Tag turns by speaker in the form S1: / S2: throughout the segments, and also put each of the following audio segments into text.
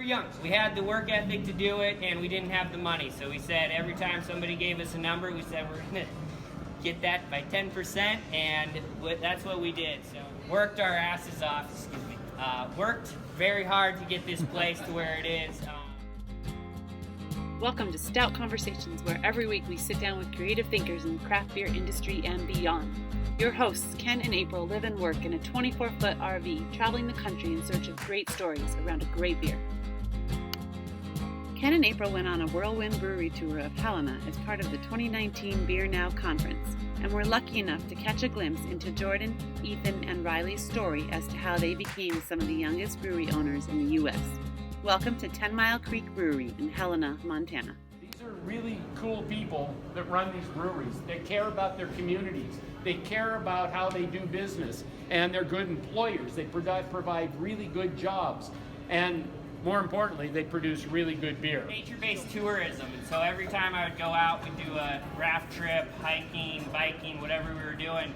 S1: young. We had the work ethic to do it, and we didn't have the money. So we said every time somebody gave us a number, we said we're going to get that by 10%, and that's what we did. So worked our asses off, worked very hard to get this place to where it is.
S2: Welcome to Stout Conversations, where every week we sit down with creative thinkers in the craft beer industry and beyond. Your hosts, Ken and April, live and work in a 24-foot RV, traveling the country in search of great stories around a great beer. Ken and April went on a whirlwind brewery tour of Helena as part of the 2019 BeerNow Conference, and were lucky enough to catch a glimpse into Jordan, Ethan, and Riley's story as to how they became some of the youngest brewery owners in the U.S. Welcome to 10 Mile Creek Brewery in Helena, Montana.
S3: These are really cool people that run these breweries. They care about their communities. They care about how they do business, and they're good employers. They provide really good jobs, and more importantly, they produce really good beer.
S1: Nature-based tourism, and so every time I would go out, we'd do a raft trip, hiking, biking, whatever we were doing,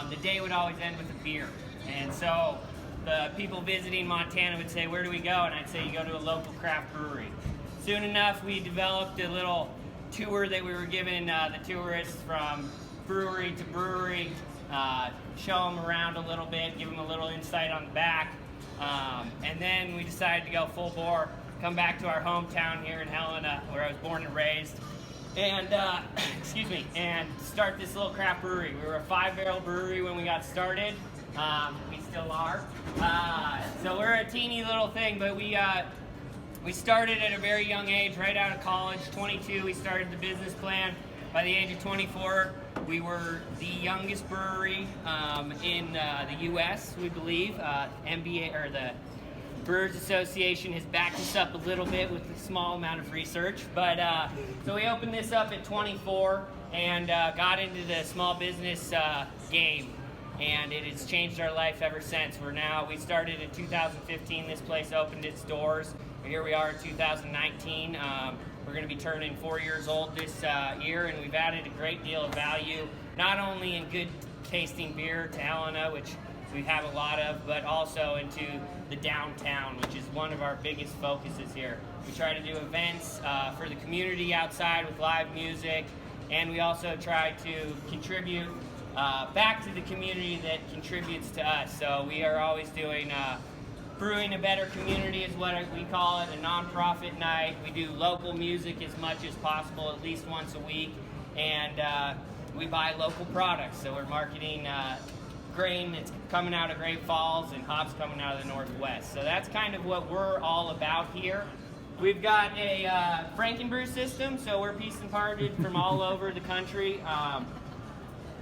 S1: the day would always end with a beer. And so the people visiting Montana would say, "Where do we go?" And I'd say, "You go to a local craft brewery." Soon enough, we developed a little tour that we were giving the tourists from brewery to brewery, show them around a little bit, give them a little insight on the back, and then we decided to go full bore, come back to our hometown here in Helena, where I was born and raised, and and start this little craft brewery. We were a 5-barrel brewery when we got started. We still are. So we're a teeny little thing, but we started at a very young age, right out of college. 22, we started the business plan. By the age of 24, we were the youngest brewery in the U.S., we believe. MBA, or the Brewers Association, has backed us up a little bit with a small amount of research. But so we opened this up at 24 and got into the small business game. And it has changed our life ever since. We started in 2015. This place opened its doors. Here we are in 2019. We're going to be turning 4 years old this year, and we've added a great deal of value, not only in good tasting beer to Helena, which we have a lot of, but also into the downtown, which is one of our biggest focuses here. We try to do events for the community outside with live music, and we also try to contribute back to the community that contributes to us. So we are always doing Brewing a Better Community is what we call it, a nonprofit night. We do local music as much as possible, at least once a week, and we buy local products. So we're marketing grain that's coming out of Great Falls and hops coming out of the Northwest. So that's kind of what we're all about here. We've got a Frankenbrew System, so we're pieced and parted from all over the country.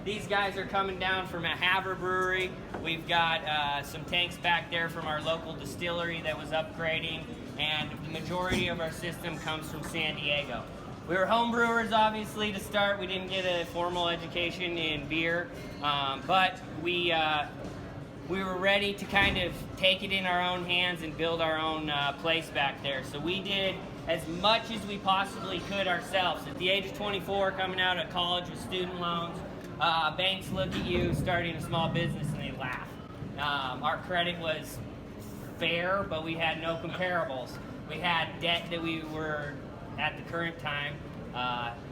S1: These guys are coming down from a Havre brewery. We've got some tanks back there from our local distillery that was upgrading, and the majority of our system comes from San Diego. We were home brewers, obviously, to start. We didn't get a formal education in beer, but we were ready to kind of take it in our own hands and build our own place back there. So we did as much as we possibly could ourselves. At the age of 24, coming out of college with student loans, banks look at you starting a small business and they laugh. Our credit was fair, but we had no comparables. We had debt that we were, at the current time,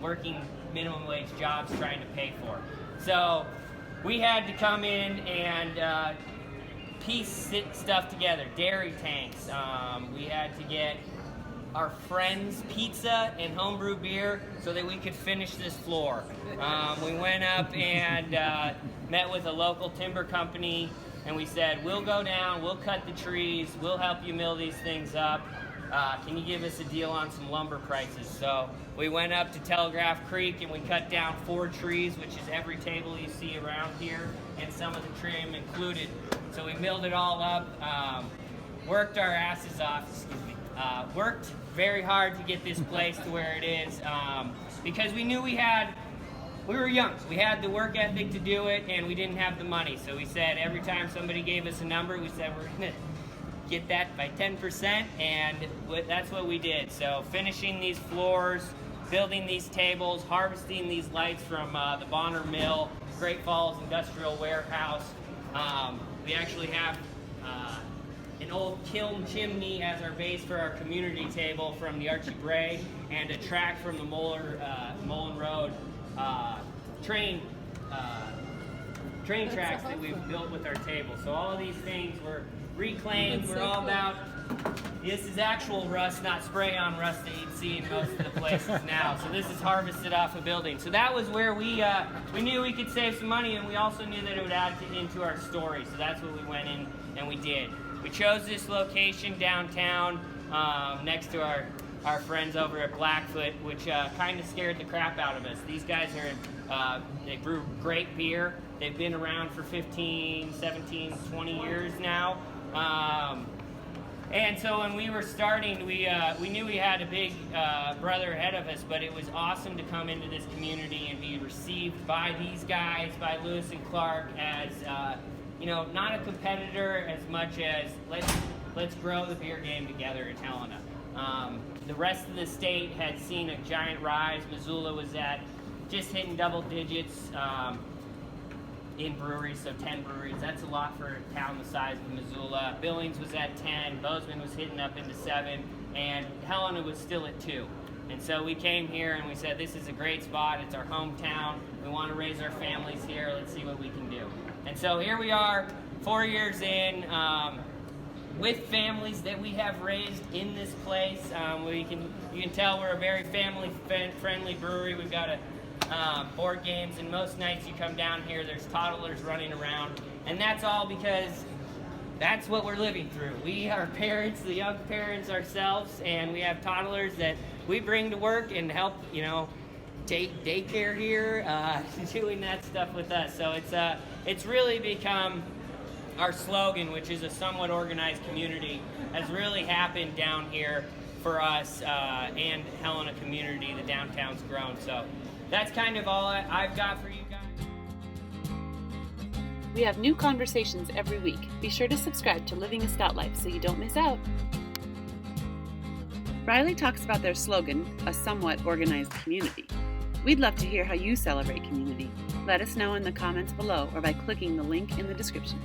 S1: working minimum wage jobs trying to pay for. So we had to come in and piece stuff together. Dairy tanks. We had to get our friends pizza and homebrew beer so that we could finish this floor. We went up and met with a local timber company, and we said, "We'll go down, we'll cut the trees, we'll help you mill these things up. Can you give us a deal on some lumber prices?" So we went up to Telegraph Creek and we cut down 4 trees, which is every table you see around here, and some of the trim included. So we milled it all up, worked our asses off, worked very hard to get this place to where it is, because we knew we were young. We had the work ethic to do it, and we didn't have the money. So we said every time somebody gave us a number, we said we're going to get that by 10%, and that's what we did. So finishing these floors, building these tables, harvesting these lights from the Bonner Mill, Great Falls Industrial Warehouse. We actually have an old kiln chimney as our base for our community table from the Archie Bray, and a track from the Mullen Road train tracks that we've built with our table. So all of these things were reclaimed. We're all about, this is actual rust, not spray on rust that you'd see in most of the places now. So this is harvested off a building. So that was where we knew we could save some money, and we also knew that it would add into our story. So that's what we went in and we did. We chose this location downtown next to our friends over at Blackfoot, which kind of scared the crap out of us. These guys they brew great beer. They've been around for 15, 17, 20 years now. And so when we were starting, we knew we had a big brother ahead of us, but it was awesome to come into this community and be received by these guys, by Lewis and Clark, as not a competitor as much as let's grow the beer game together in Helena. The rest of the state had seen a giant rise. Missoula was at just hitting double digits in breweries, so 10 breweries. That's a lot for a town the size of Missoula. Billings was at 10, Bozeman was hitting up into 7, and Helena was still at 2. And so we came here and we said, this is a great spot, it's our hometown, we want to raise our families here, let's see what we can do. And so here we are, 4 years in, with families that we have raised in this place. You can tell we're a very family-friendly brewery. We've got board games, and most nights you come down here, there's toddlers running around, and that's all because that's what we're living through. We are parents, the young parents ourselves, and we have toddlers that we bring to work and help, take daycare here, doing that stuff with us. So it's really become our slogan, which is a somewhat organized community, has really happened down here for us and Helena community. The downtown's grown. So that's kind of all I've got for you guys.
S2: We have new conversations every week. Be sure to subscribe to Living a Stout Life so you don't miss out. Riley talks about their slogan, a somewhat organized community. We'd love to hear how you celebrate community. Let us know in the comments below or by clicking the link in the description.